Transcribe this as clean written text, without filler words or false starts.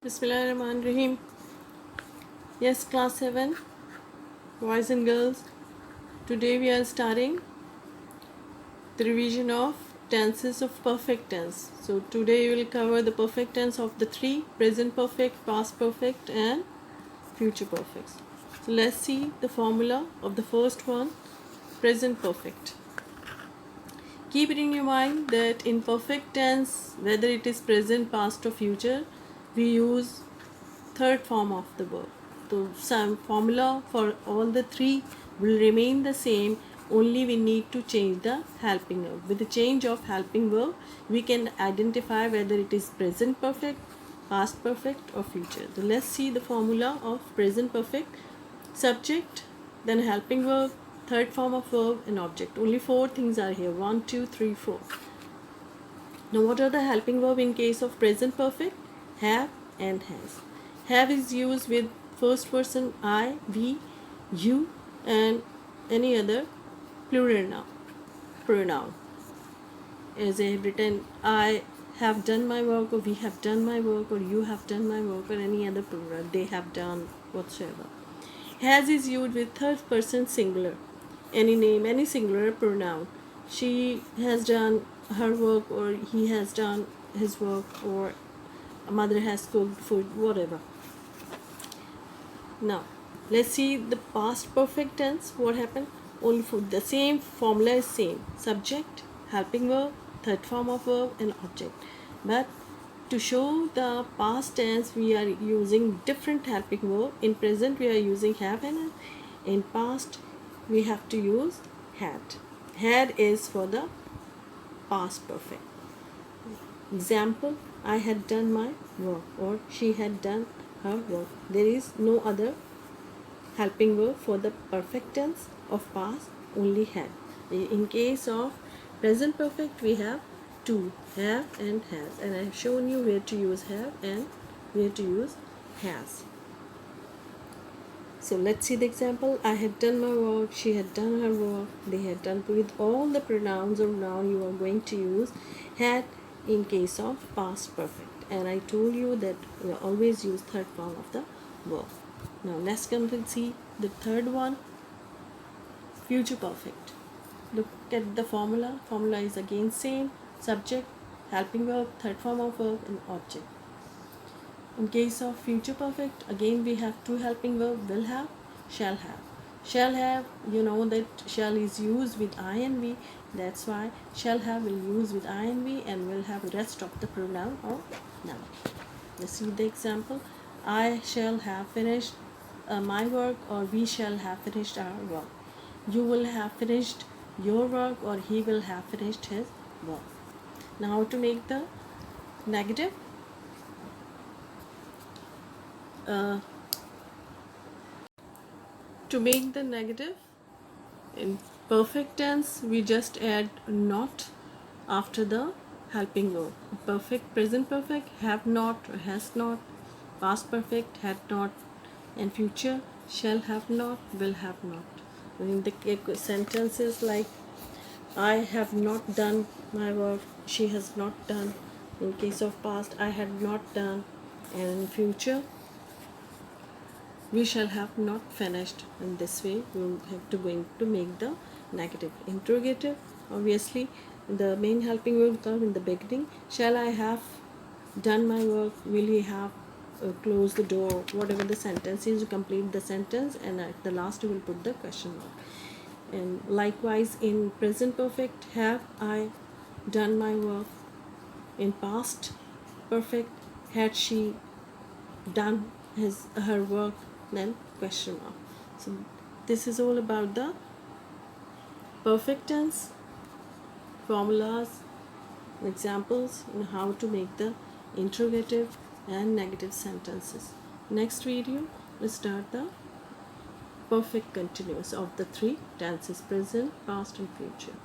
Bismillahirrahmanirrahim. Yes, class 7, boys and girls. Today we are starting the revision of tenses of perfect tense. So today we will cover the perfect tense of the three: present perfect, past perfect, and future perfect. So let's see the formula of the first one, present perfect. Keep it in your mind that in perfect tense, whether it is present, past, or future, we use third form of the verb. So some formula for all the three will remain the same, only we need to change the helping verb. With the change of helping verb, we can identify whether it is present perfect, past perfect, or future. So let's see the formula of present perfect: subject, then helping verb, third form of verb, and object. Only four things are here: 1, 2, 3, 4. Now what are the helping verb in case of present perfect? Have and has. Have is used with first person I, we, you, and any other plural pronoun. As I have written, I have done my work, or we have done my work, or you have done my work, or any other plural, they have done, whatsoever. Has is used with third person singular, any name, any singular pronoun. She has done her work, or he has done his work, or a mother has cooked food, whatever. Now let's see the past perfect tense. What happened? Only for the same formula is same: subject, helping verb, third form of verb, and object. But to show the past tense, we are using different helping verb. In present, we are using have, and in past, we have to use had. Had is for the past perfect. Example: I had done my work, or she had done her work. There is no other helping verb for the perfect tense of past, only had. In case of present perfect, we have two: have and has, and I have shown you where to use have and where to use has. So let's see the example. I had done my work, she had done her work, they had done. With all the pronouns or noun, you are going to use had in case of past perfect. And I told you that we always use third form of the verb. Now let's come and see the third one, future perfect. Look at the formula. Formula is again same: subject, helping verb, third form of verb, and object. In case of future perfect, again we have two helping verb: will have, shall have. Shall have, you know that shall is used with I and we. That's why shall have will use with I and we, and will have rest of the pronoun or noun. Let's see the example. I shall have finished my work, or we shall have finished our work. You will have finished your work, or he will have finished his work. Now how to make the negative? To make the negative in perfect tense, we just add not after the helping verb. Perfect, present perfect, have not, has not. Past perfect, had not. And future, shall have not, will have not. In the sentences like I have not done my work, she has not done. In case of past, I had not done. And in future, we shall have not finished. In this way, we have to going to make the negative. Interrogative, obviously the main helping verb come in the beginning. Shall I have done my work, will he have closed the door, whatever the sentence is, you complete the sentence, and at the last you will put the question mark. And likewise in present perfect, have I done my work. In past perfect, had she done her work, then question mark. So this is all about the perfect tense formulas, examples, and how to make the interrogative and negative sentences. Next video we'll start the perfect continuous of the three tenses: present, past, and future.